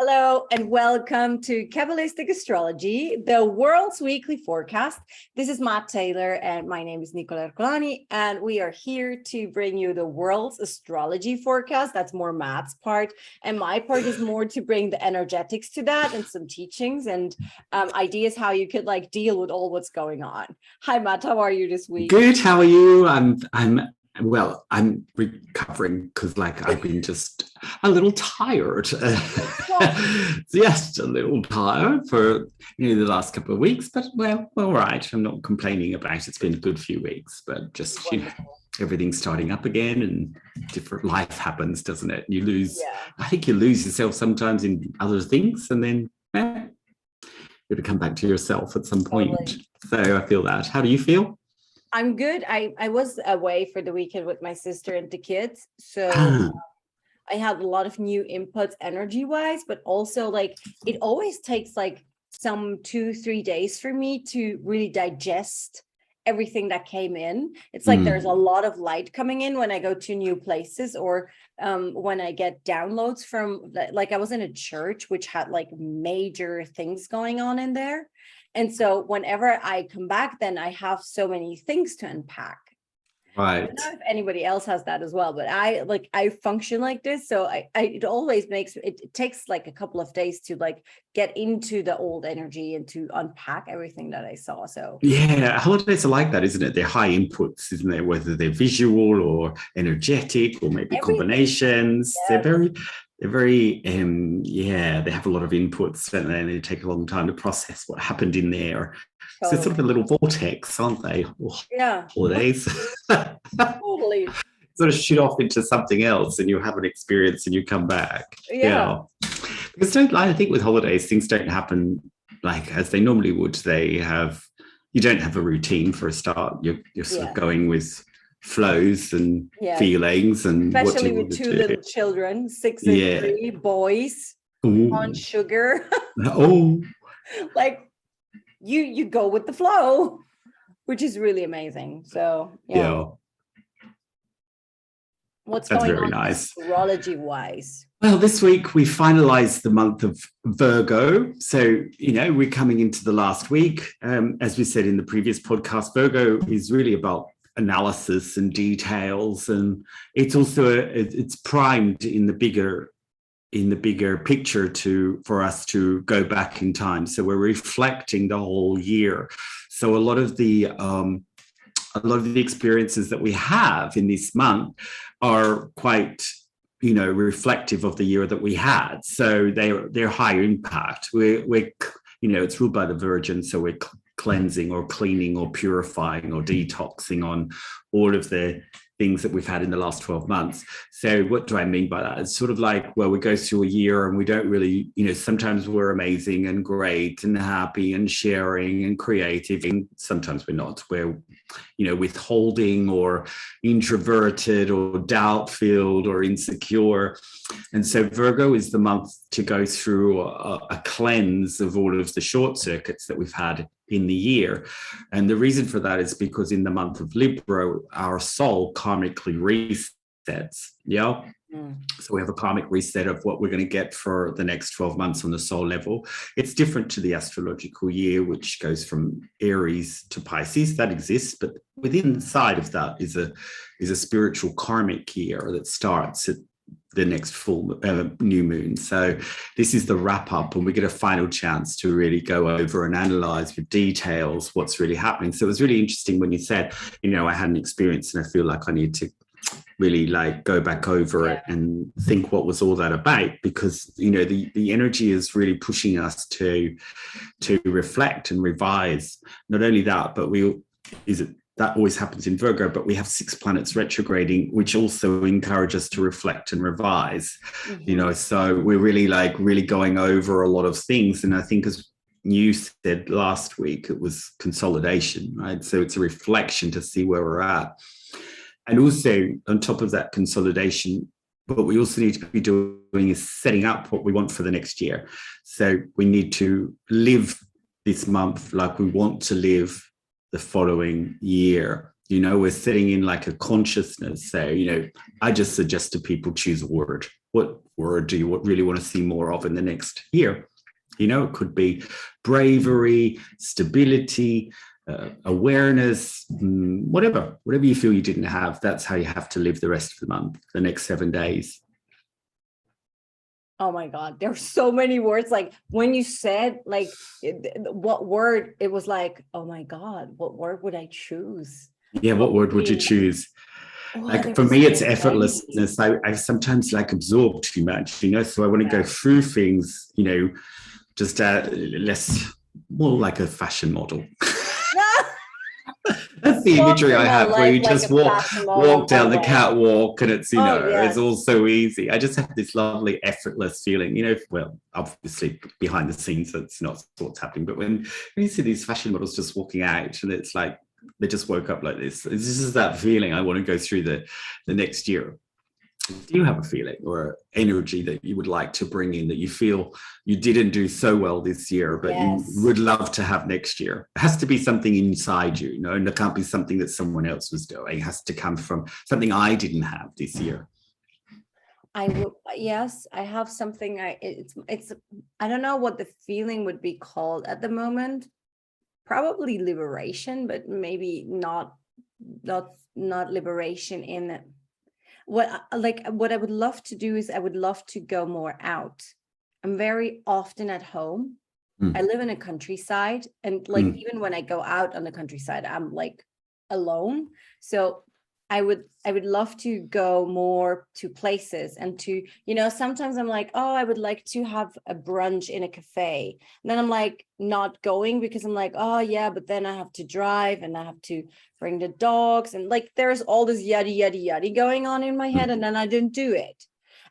Hello and welcome to Kabbalistic Astrology, the world's weekly forecast. This is Matt Taylor and my name is Nicola Ercolani, and we are here to bring you the world's astrology forecast. That's more Matt's part, and my part is more to bring the energetics to that and some teachings and ideas how you could deal with all what's going on. Hi Matt, how are you this week? Good, how are you? I'm recovering because I've been just a little tired. Yes, a little tired for the last couple of weeks, but all right. I'm not complaining about it. It's been a good few weeks, but just everything's starting up again and different life happens, doesn't it? You lose, I think you lose yourself sometimes in other things, and then you have to come back to yourself at some point. Totally. So I feel that. How do you feel? I'm good. I was away for the weekend with my sister and the kids. So I had a lot of new inputs energy wise, but also it always takes some 2-3 days for me to really digest everything that came in. It's there's a lot of light coming in when I go to new places, or when I get downloads from I was in a church which had major things going on in there. And so whenever I come back, then I have so many things to unpack. Right. I don't know if anybody else has that as well, but I function like this. So it always it takes a couple of days to get into the old energy and to unpack everything that I saw. So yeah, holidays are like that, isn't it? They're high inputs, isn't it? Whether they're visual or energetic or maybe combinations. Yes. They're very, they have a lot of inputs, don't they? And they take a long time to process what happened in there. Totally. So it's sort of a little vortex, aren't they? Holidays. Totally. Sort of shoot off into something else and you have an experience and you come back. Yeah. Because I think with holidays, things don't happen as they normally would. You don't have a routine for a start. You're sort of going with flows and feelings, and especially with two little children, 6 and 3 boys. On sugar. You go with the flow, which is really amazing. So what's going on nice. Astrology wise? Well, this week we finalized the month of Virgo. So, we're coming into the last week. As we said in the previous podcast, Virgo is really about analysis and details, and it's also it's primed in the bigger picture for us to go back in time. So we're reflecting the whole year. So a lot of the experiences that we have in this month are quite reflective of the year that we had. So they're high impact. We're it's ruled by the Virgin, so we're cleansing or cleaning or purifying or detoxing on all of the things that we've had in the last 12 months. So what do I mean by that? It's sort of we go through a year and we don't really, sometimes we're amazing and great and happy and sharing and creative, and sometimes we're not. We're, withholding or introverted or doubt-filled or insecure. And so Virgo is the month to go through a cleanse of all of the short circuits that we've had in the year. And the reason for that is because in the month of Libra, our soul karmically resets. So we have a karmic reset of what we're going to get for the next 12 months on the soul level. It's different to the astrological year, which goes from Aries to Pisces. That exists, but within the side of that is a spiritual karmic year that starts at the next full new moon. So this is the wrap up, and we get a final chance to really go over and analyze with details what's really happening. So it was really interesting when you said, I had an experience and I feel like I need to really go back over it and think what was all that about, because the energy is really pushing us to reflect and revise. Not only that, but that always happens in Virgo, but we have 6 planets retrograding, which also encourage us to reflect and revise. So we're really going over a lot of things. And I think, as you said last week, it was consolidation, right? So it's a reflection to see where we're at. And also on top of that consolidation, what we also need to be doing is setting up what we want for the next year. So we need to live this month like we want to live the following year. We're setting in a consciousness. So, I just suggest to people choose a word. what word do you really want to see more of in the next year? You know, it could be bravery, stability, awareness, whatever you feel you didn't have. That's how you have to live the rest of the month, the next 7 days. Oh my God, there's so many words. Like when you said like what word, it was like, oh my God, what word would I choose? Yeah, what word would you choose? Oh, like for me, it's effortlessness. I sometimes like absorb too much, you know, so I want to go through things, you know, just less, more like a fashion model. That's the imagery I have, where you just walk down the catwalk and it's, you know, it's all so easy. I just have this lovely effortless feeling, you know, well, obviously behind the scenes, that's not what's happening. But when you see these fashion models just walking out and it's like, they just woke up like this. This is that feeling I want to go through the next year. Do you have a feeling or energy that you would like to bring in that you feel you didn't do so well this year, but you would love to have next year? It has to be something inside you, you know, and it can't be something that someone else was doing. It has to come from something I didn't have this year. Yes, I have something. It's I don't know what the feeling would be called at the moment. Probably liberation, but maybe not liberation in it. What I would love to do is I would love to go more out. I'm very often at home. I live in a countryside, and like even when I go out on the countryside, I'm like alone. So I would love to go more to places and to, you know, sometimes I'm like, oh, I would like to have a brunch in a cafe. And then I'm like not going because I'm like, oh yeah, but then I have to drive and I have to bring the dogs. And like, there's all this yada going on in my head. And then I didn't do it.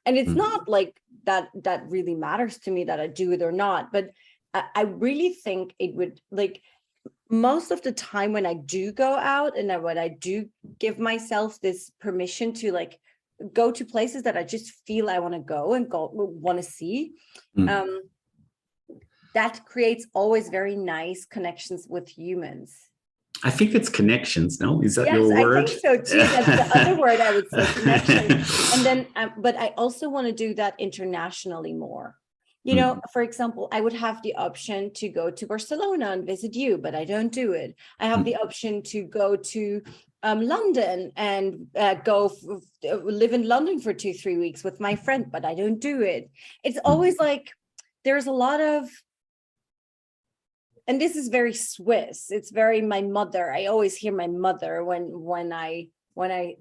And it's not like that really matters to me that I do it or not. But I really think it would, like, most of the time when I do go out and when I do give myself this permission to like go to places that I just feel I want to go and want to see, that creates always very nice connections with humans. I think it's connections. No, is that your word? I think so too. That's the other word I would say, connection. And then, but I also want to do that internationally more. You know, for example, I would have the option to go to Barcelona and visit you, but I don't do it. I have the option to go to London and live in London for 2-3 weeks with my friend, but I don't do it. It's always like there's a lot of, and this is very Swiss. It's very my mother. I always hear my mother when I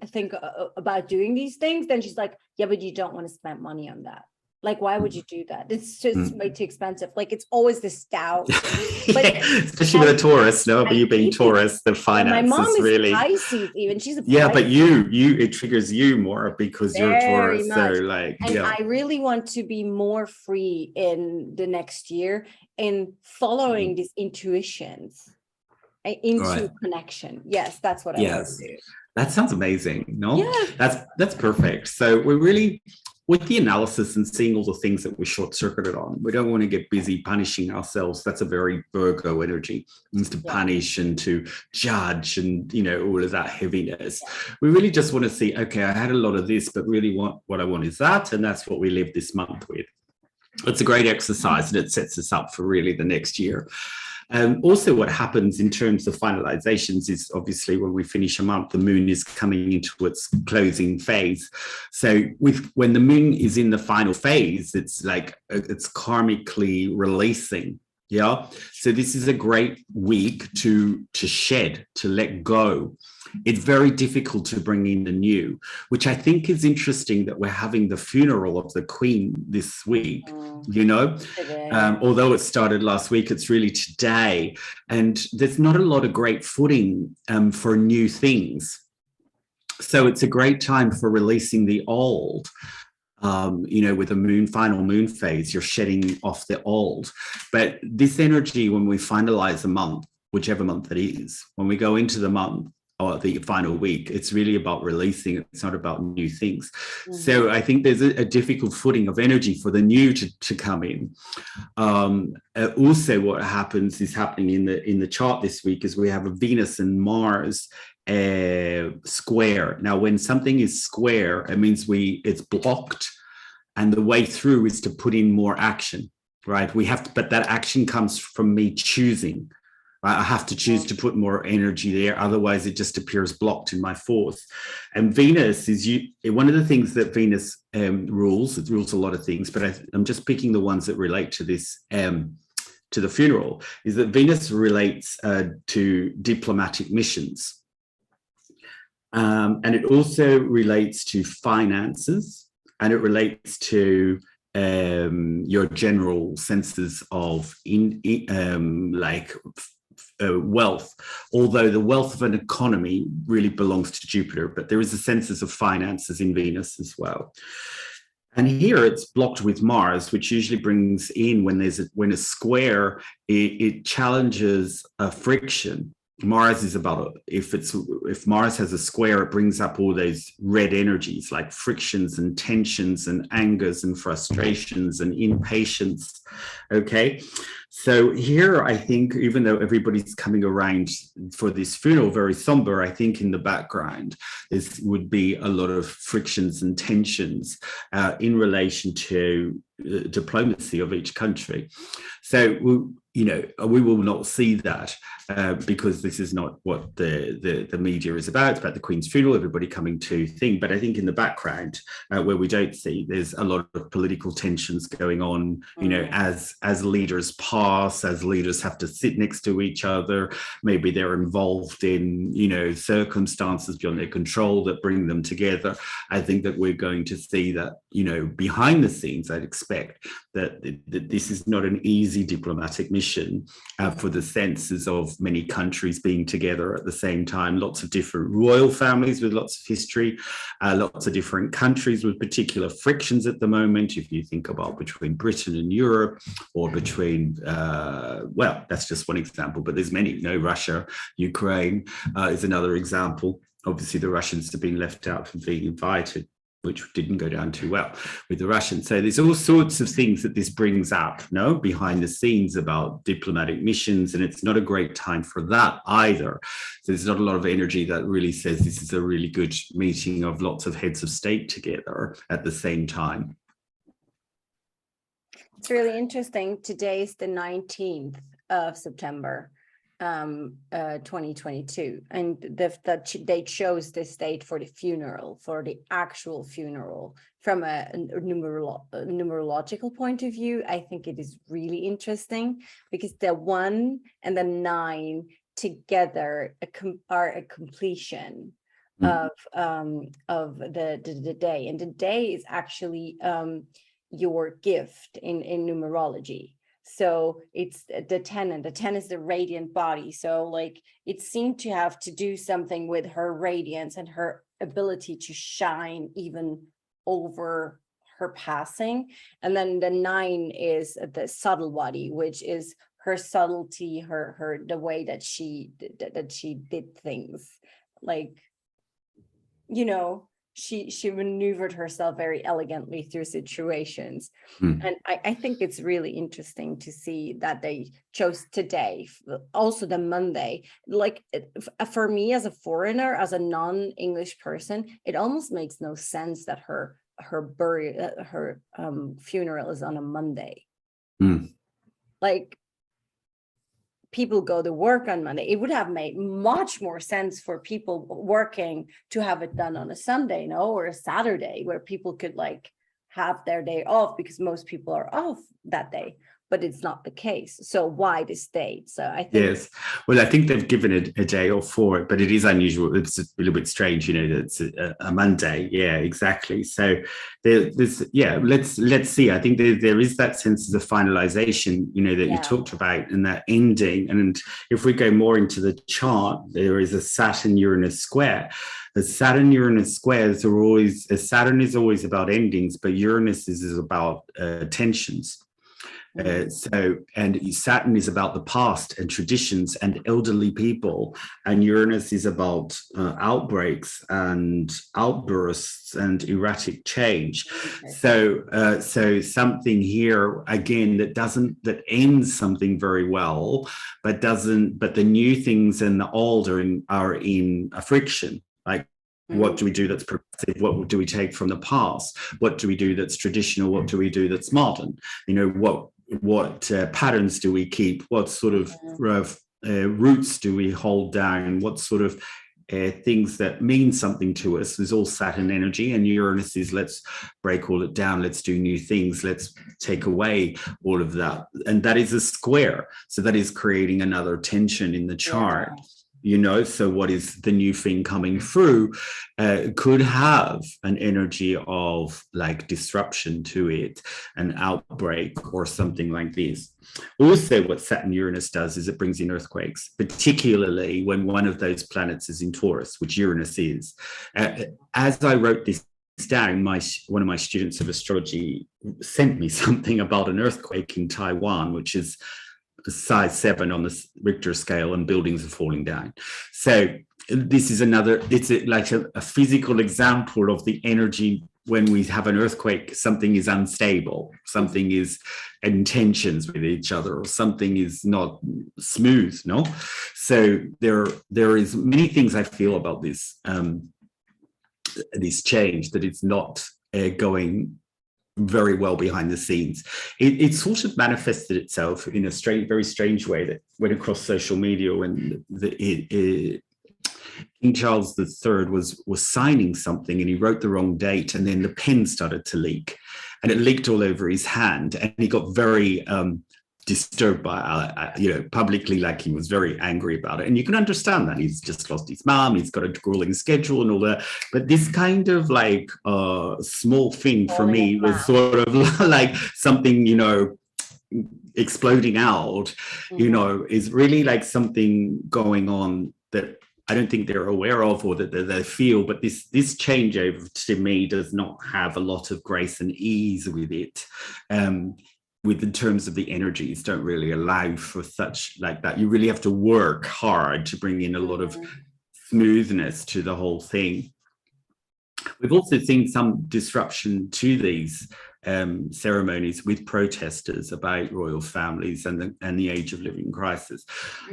think about doing these things. Then she's like, "Yeah, but you don't want to spend money on that. Like, why would you do that? It's just way too expensive." Like, it's always this doubt. But especially with a Taurus, no? But you being Taurus, the finance my mom is really Pisces, even she's a Pisces. But you it triggers you more because you're a Taurus. So like, and I really want to be more free in the next year in following these intuitions into connection. Yes, that's what I want to do. That sounds amazing. No, that's perfect. So we're really, with the analysis and seeing all the things that we're short-circuited on, we don't want to get busy punishing ourselves. That's a very Virgo energy. It means to punish and to judge and, you know, all of that heaviness. We really just want to see, okay, I had a lot of this, but really what I want is that. And that's what we live this month with. It's a great exercise and it sets us up for really the next year. Also, what happens in terms of finalizations is obviously when we finish a month, the moon is coming into its closing phase. So when the moon is in the final phase, it's like it's karmically releasing. Yeah. So this is a great week to shed, to let go. It's very difficult to bring in the new, which I think is interesting that we're having the funeral of the Queen this week, you know, although it started last week, it's really today. And there's not a lot of great footing for new things. So it's a great time for releasing the old. You know, with a final moon phase, you're shedding off the old. But this energy, when we finalize a month, whichever month it is, when we go into the month or the final week, it's really about releasing. It's not about new things. So I think there's a difficult footing of energy for the new to come in. Also, what is happening in the chart this week is we have a Venus and Mars square. Now, when something is square, it means it's blocked. And the way through is to put in more action, right? We have to, but that action comes from me choosing. Right? I have to choose to put more energy there. Otherwise, it just appears blocked in my fourth. And Venus is one of the things that Venus rules. It rules a lot of things, but I'm just picking the ones that relate to this, to the funeral, is that Venus relates to diplomatic missions. And it also relates to finances, and it relates to your general senses of wealth, although the wealth of an economy really belongs to Jupiter, but there is a sense of finances in Venus as well. And here it's blocked with Mars, which usually brings in when a square, it challenges a friction. Mars is about, if Mars has a square, it brings up all those red energies like frictions and tensions and angers and frustrations and impatience. Okay. So here, I think, even though everybody's coming around for this funeral very somber, I think in the background, this would be a lot of frictions and tensions in relation to diplomacy of each country. So, we will not see that because this is not what the media is about. It's about the Queen's funeral, everybody coming to thing. But I think in the background, where we don't see, there's a lot of political tensions going on, as leaders pass, as leaders have to sit next to each other. Maybe they're involved in, circumstances beyond their control that bring them together. I think that we're going to see that, behind the scenes, I'd expect that this is not an easy diplomatic mission for the senses of many countries being together at the same time, lots of different royal families with lots of history, lots of different countries with particular frictions at the moment. If you think about between Britain and Europe, or between, that's just one example, but there's many, Russia, Ukraine is another example. Obviously, the Russians have been left out from being invited, which didn't go down too well with the Russians. So there's all sorts of things that this brings up, behind the scenes about diplomatic missions, and it's not a great time for that either. So there's not a lot of energy that really says this is a really good meeting of lots of heads of state together at the same time. It's really interesting. Today is the 19th of September. 2022, and the date shows this date for the funeral, for the actual funeral. From a numerological point of view, I think it is really interesting because the 1 and the 9 together are a completion of the day, and the day is actually your gift in numerology. So it's the 10, and the 10 is the radiant body. So it seemed to have to do something with her radiance and her ability to shine even over her passing. And then the 9 is the subtle body, which is her subtlety, her the way that she did things. She maneuvered herself very elegantly through situations. And I think it's really interesting to see that they chose today, also the Monday. For me as a foreigner, as a non-English person, it almost makes no sense that her funeral is on a Monday. People go to work on Monday. It would have made much more sense for people working to have it done on a Sunday, or a Saturday, where people could have their day off, because most people are off that day. But it's not the case. So why this date? So I think I think they've given it a day off for it, but it is unusual. It's a little bit strange, that it's a Monday. Yeah, exactly. So let's see. I think there is that sense of the finalization, that you talked about, and that ending. And if we go more into the chart, there is a Saturn-Uranus square. The Saturn-Uranus squares are always, Saturn is always about endings, but Uranus is about tensions. And Saturn is about the past and traditions and elderly people, and Uranus is about outbreaks and outbursts and erratic change. So something here again that ends something very well, but the new things and the old are in a friction. What do we do that's progressive? What do we take from the past? What do we do that's traditional? What do we do that's modern? You know, what patterns do we keep? What sort of roots do we hold down? What sort of things that mean something to us? Is all Saturn energy, and Uranus is let's break all it down, let's do new things, let's take away all of that. And that is a square, so that is creating another tension in the chart. You know, so what is the new thing coming through could have an energy of like disruption to it, an outbreak or something like this. Also, what Saturn Uranus does is it brings in earthquakes, particularly when one of those planets is in Taurus, which Uranus is. As I wrote this down, one of my students of astrology sent me something about an earthquake in Taiwan, which is size 7 on the Richter scale, and buildings are falling down. So this is another, it's like a physical example of the energy. When we have an earthquake, something is unstable, something is in tensions with each other, or something is not smooth, no? So there is many things I feel about this change, that it's not going very well behind the scenes. It sort of manifested itself in a very strange way that went across social media when King Charles III was signing something, and he wrote the wrong date, and then the pen started to leak, and it leaked all over his hand, and he got very disturbed by publicly, like he was very angry about it. And you can understand that. He's just lost his mom, he's got a grueling schedule and all that. But this kind of like small thing for me was sort of like something, you know, exploding out, you know, is really like something going on that I don't think they're aware of, or that they feel. But this changeover to me does not have a lot of grace and ease with it. In terms of the energies, don't really allow for such like that. You really have to work hard to bring in a lot of smoothness to the whole thing. We've also seen some disruption to these ceremonies with protesters about royal families and the age of living crisis.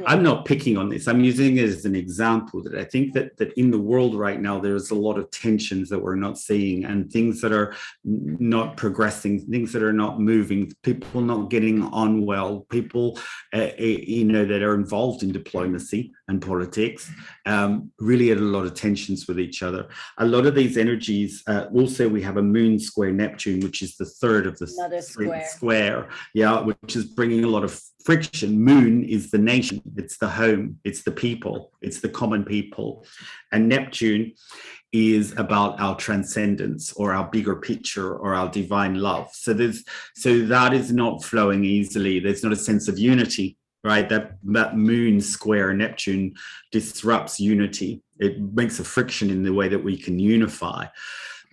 I'm not picking on this. I'm using it as an example that I think that in the world right now, there's a lot of tensions that we're not seeing, and things that are not progressing, things that are not moving, people not getting on well, people, that are involved in diplomacy and politics, really had a lot of tensions with each other. A lot of these energies, also we have a moon square Neptune, which is the third of the square, which is bringing a lot of friction. Moon is the nation, it's the home, it's the people, it's the common people. And Neptune is about our transcendence, or our bigger picture, or our divine love. So that is not flowing easily. There's not a sense of unity, right? That moon square Neptune disrupts unity. It makes a friction in the way that we can unify.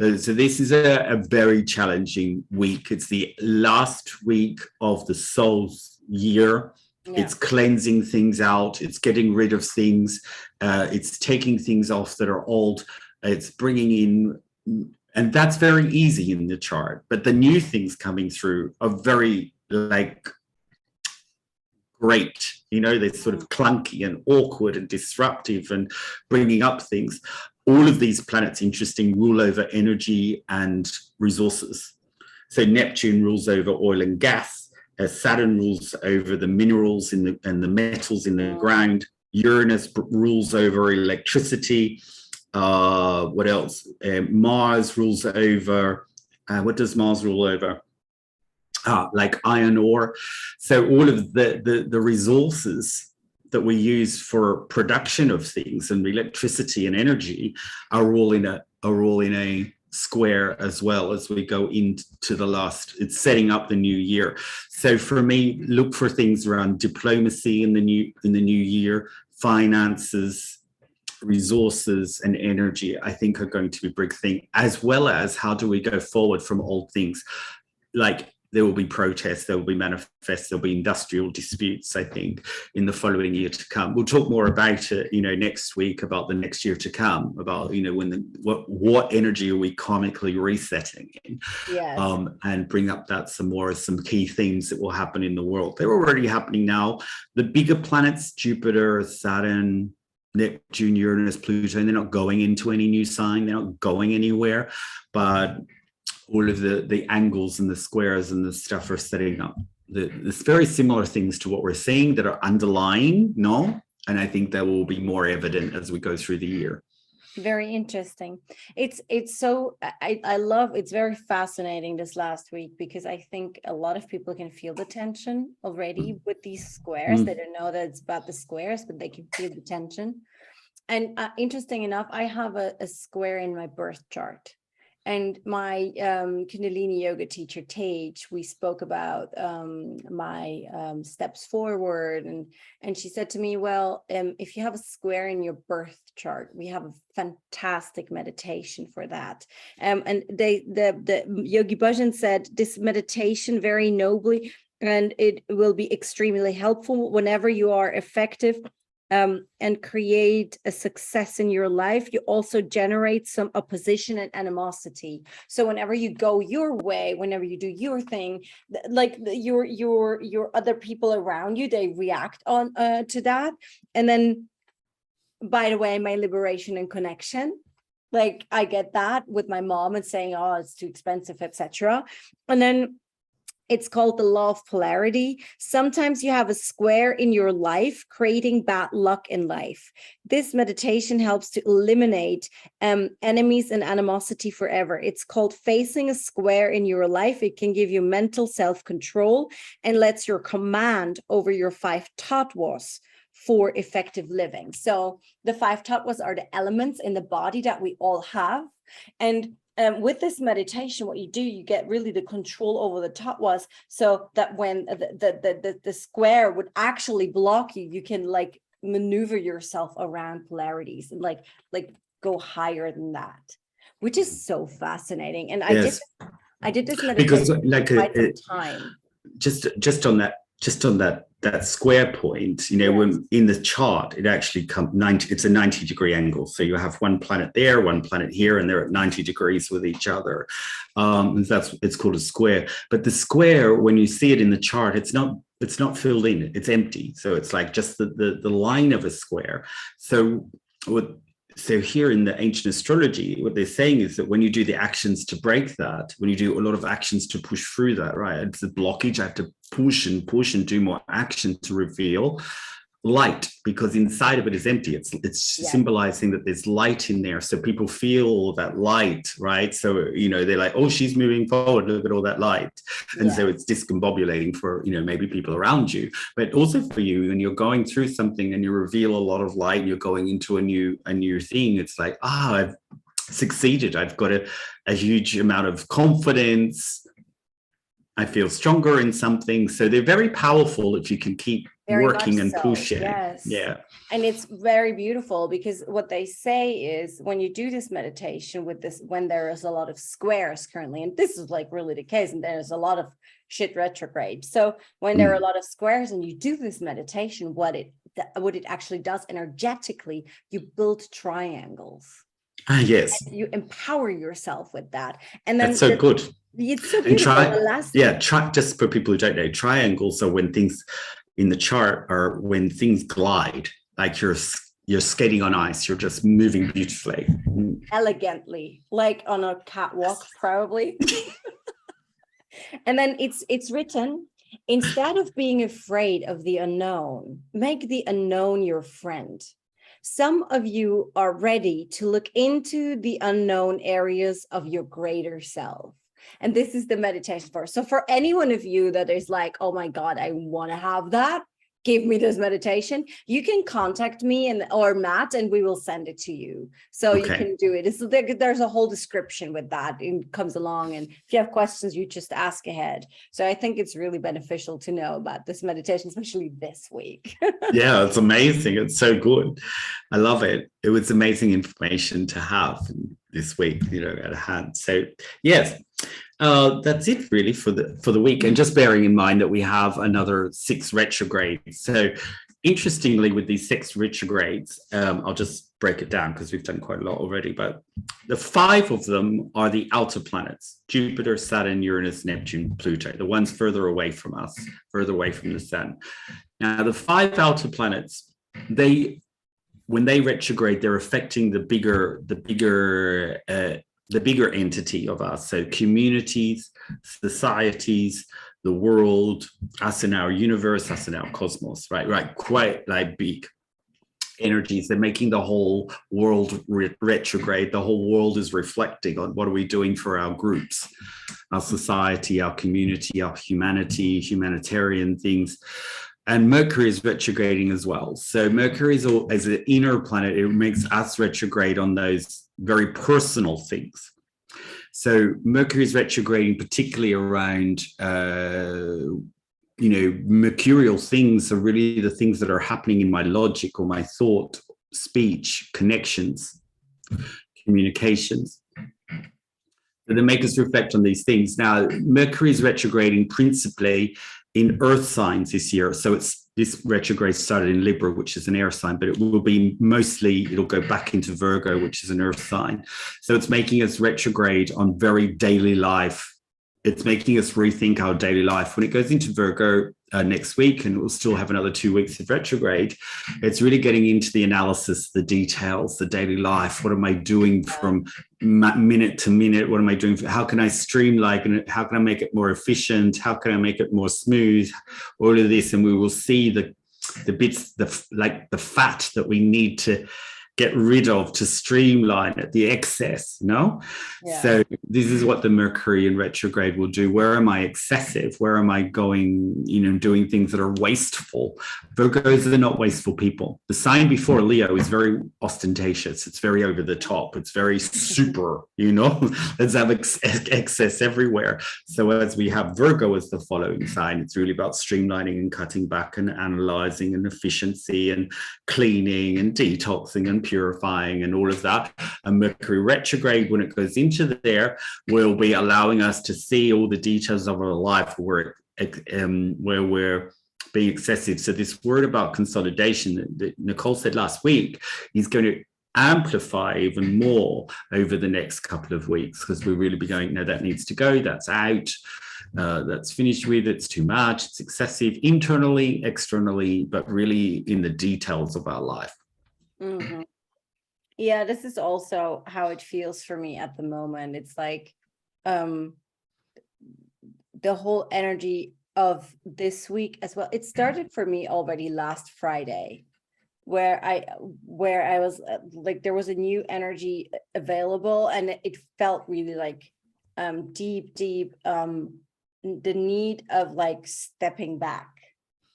So this is a very challenging week. It's the last week of the soul's year. It's cleansing things out. It's getting rid of things. It's taking things off that are old. It's bringing in, and that's very easy in the chart. But the new things coming through are very great. You know, they're sort of clunky and awkward and disruptive and bringing up things. All of these planets, interesting, rule over energy and resources. So Neptune rules over oil and gas. Saturn rules over the minerals and the metals in the ground. Uranus rules over electricity. What else? Mars rules over, what does Mars rule over? Like iron ore. So all of the resources that we use for production of things, and electricity and energy, are all in a square as well as we go into the last. It's setting up the new year. So for me, look for things around diplomacy in the new year, finances, resources, and energy. I think are going to be a big thing, as well as how do we go forward from old things. Like, there will be protests, there will be manifests, there'll be industrial disputes, I think, in the following year to come. We'll talk more about it, next week, about the next year to come, about, when what energy are we karmically resetting in, and bring up that some key themes that will happen in the world. They're already happening now. The bigger planets, Jupiter, Saturn, Neptune, Uranus, Pluto, and they're not going into any new sign. They're not going anywhere, but all of the angles and the squares and the stuff are setting up. There's very similar things to what we're seeing that are underlying, no? And I think that will be more evident as we go through the year. Very interesting. It's so I love, it's very fascinating this last week, because I think a lot of people can feel the tension already with these squares. They don't know that it's about the squares, but they can feel the tension. And interesting enough, I have a square in my birth chart. And my Kundalini yoga teacher, Tej, we spoke about my steps forward. And she said to me, well, if you have a square in your birth chart, we have a fantastic meditation for that. And the Yogi Bhajan said this meditation very nobly, and it will be extremely helpful whenever you are effective and create a success in your life. You also generate some opposition and animosity. So whenever you go your way, whenever you do your thing, like your other people around you, they react on to that. And then, by the way, my liberation and connection, like I get that with my mom and saying, oh, it's too expensive, etc. And then it's called the law of polarity. Sometimes you have a square in your life creating bad luck in life. This meditation helps to eliminate enemies and animosity forever. It's called facing a square in your life. It can give you mental self-control and lets your command over your 5 tattvas for effective living. So the 5 tattvas are the elements in the body that we all have. And with this meditation, what you do, you get really the control over the tattvas, so that when the square would actually block you, you can like maneuver yourself around polarities and like go higher than that, which is so fascinating. And yes. I did this meditation because like for quite some time. Just on that square point, you know, Yes. when in the chart, it actually comes 90, it's a 90-degree angle. So you have one planet there, one planet here, and they're at 90 degrees with each other. It's called a square. But the square, when you see it in the chart, it's not filled in, it's empty. So it's like just the line of a square. So here in the ancient astrology, what they're saying is that when you do the actions to break that, when you do a lot of actions to push through that, right? It's a blockage. I have to push and do more action to reveal light, because inside of it is empty. It's symbolizing that there's light in there. So people feel that light, right? So, you know, they're like, oh, she's moving forward. Look at all that light. And so it's discombobulating for, you know, maybe people around you, but also for you when you're going through something and you reveal a lot of light and you're going into a new thing. It's like, I've succeeded. I've got a huge amount of confidence. I feel stronger in something. So they're very powerful if you can keep working and pushing. Yes. Yeah. And it's very beautiful, because what they say is when you do this meditation with this, when there is a lot of squares currently, and this is like really the case, and there's a lot of shit retrograde. So when there are a lot of squares and you do this meditation, what it actually does energetically, you build triangles. Yes. And you empower yourself with that. And then that's so good. It's so beautiful. Try just for people who don't know, triangles are when things in the chart are when things glide, like you're skating on ice, you're just moving beautifully, elegantly, like on a catwalk probably. And then it's written, instead of being afraid of the unknown, make the unknown your friend. Some of you are ready to look into the unknown areas of your greater self. And this is the meditation for. So for any one of you that is like, oh my God, I want to have that, give me this meditation, you can contact me or Matt, and we will send it to you. So you can do it. There's a whole description with that. It comes along. And if you have questions, you just ask ahead. So I think it's really beneficial to know about this meditation, especially this week. Yeah, it's amazing. It's so good. I love it. It was amazing information to have this week, you know, at hand. So yes, that's it really for the week. And just bearing in mind that we have another 6 retrogrades. So interestingly, with these 6 retrogrades, I'll just break it down because we've done quite a lot already, but the 5 of them are the outer planets: Jupiter, Saturn, Uranus, Neptune, Pluto, the ones further away from us, further away from the sun. Now, the 5 outer planets, they when they retrograde, they're affecting the bigger entity of us. So communities, societies, the world, us in our universe, us in our cosmos, right? Quite like big energies. They're making the whole world retrograde. The whole world is reflecting on what are we doing for our groups, our society, our community, our humanity, humanitarian things. And Mercury is retrograding as well. So Mercury is as an inner planet. It makes us retrograde on those very personal things. So Mercury is retrograding particularly around, mercurial things are really the things that are happening in my logic or my thought, speech, connections, communications. So they make us reflect on these things. Now, Mercury is retrograding principally in earth signs this year. So this retrograde started in Libra, which is an air sign, but it will be it'll go back into Virgo, which is an earth sign. So it's making us retrograde on very daily life. It's making us rethink our daily life. When it goes into Virgo next week, and we'll still have another 2 weeks of retrograde, it's really getting into the analysis, the details, the daily life. What am I doing from minute to minute? What am I doing? How can I streamline it? How can I make it more efficient? How can I make it more smooth? All of this, and we will see the bits, the fat that we need to get rid of to streamline it, the excess, Yeah. So this is what the Mercury in retrograde will do. Where am I excessive? Where am I going, doing things that are wasteful? Virgos are not wasteful people. The sign before Leo is very ostentatious. It's very over the top. It's very super, Let's have excess everywhere. So as we have Virgo as the following sign, it's really about streamlining and cutting back and analyzing and efficiency and cleaning and detoxing and purifying and all of that. And Mercury retrograde, when it goes into there, will be allowing us to see all the details of our life where we're being excessive. So this word about consolidation that Nicole said last week is going to amplify even more over the next couple of weeks, because we'll really be going, no, that needs to go, that's out, that's finished with, it's too much, it's excessive internally, externally, but really in the details of our life. Mm-hmm. Yeah, this is also how it feels for me at the moment. It's like the whole energy of this week as well. It started for me already last Friday, where I was like, there was a new energy available, and it felt really like deep the need of like stepping back,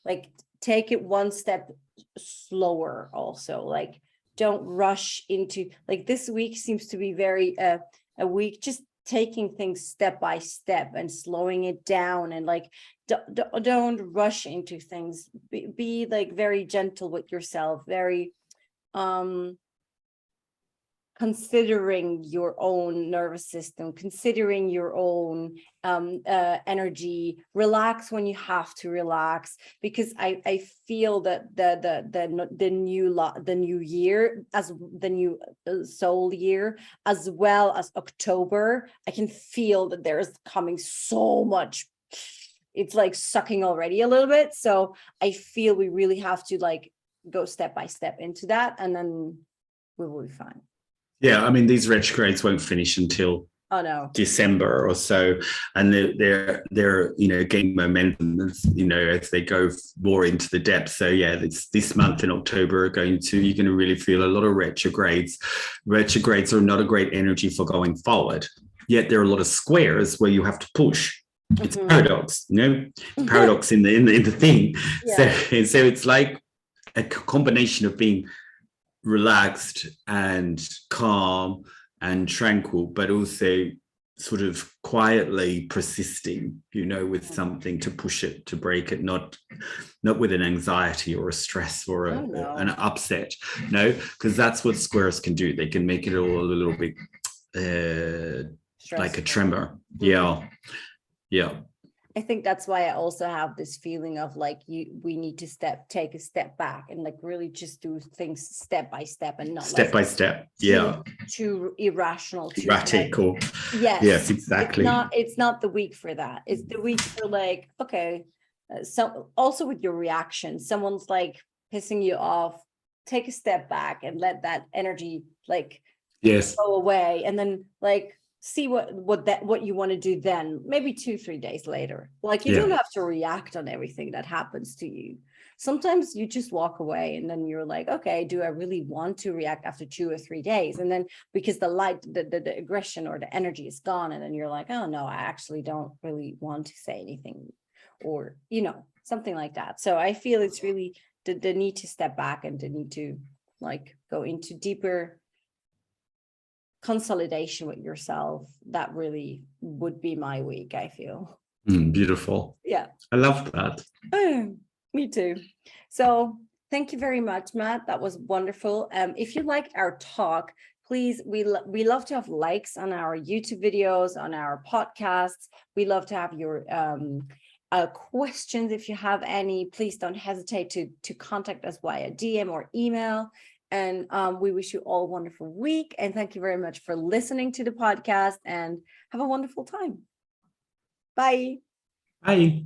like take it one step slower. Also, like, don't rush into, like, this week seems to be very a week just taking things step by step and slowing it down, and like don't rush into things. Be like very gentle with yourself, very considering your own nervous system, considering your own energy. Relax when you have to relax, because I feel that the new year, as the new soul year, as well as October, I can feel that there's coming so much. It's like sucking already a little bit. So I feel we really have to like go step by step into that, and then we will be fine. Yeah, I mean, these retrogrades won't finish until December or so, and they're gaining momentum as they go more into the depths. So yeah, this month in October you're going to really feel a lot of retrogrades. Retrogrades are not a great energy for going forward, yet there are a lot of squares where you have to push. It's paradox, paradox in the thing. Yeah. So it's like a combination of being relaxed and calm and tranquil, but also sort of quietly persisting, with something to push it, to break it, not with an anxiety or a stress or an upset, because that's what squares can do. They can make it all a little bit like a tremor. Yeah. I think that's why I also have this feeling of like we need to take a step back and like really just do things step by step, and not step by step. Yeah. Too irrational. Erratic or yes, exactly. It's not the week for that. It's the week for like, okay. So also with your reaction, someone's like pissing you off, take a step back and let that energy like Yes. go away, and then like see what you want to do then, maybe 2-3 days later. Like you don't have to react on everything that happens to you. Sometimes you just walk away, and then you're like, okay, do I really want to react after 2 or 3 days? And then because the aggression or the energy is gone, and then you're like, oh no, I actually don't really want to say anything, or something like that. So I feel it's really the need to step back and the need to like go into deeper consolidation with yourself. That really would be my week, I feel. Beautiful. Yeah, I love that. Oh, me too. So thank you very much, Matt. That was wonderful. If you liked our talk, please, we love to have likes on our YouTube videos, on our podcasts. We love to have your questions. If you have any, please don't hesitate to contact us via DM or email. And we wish you all a wonderful week. And thank you very much for listening to the podcast, and have a wonderful time. Bye. Bye.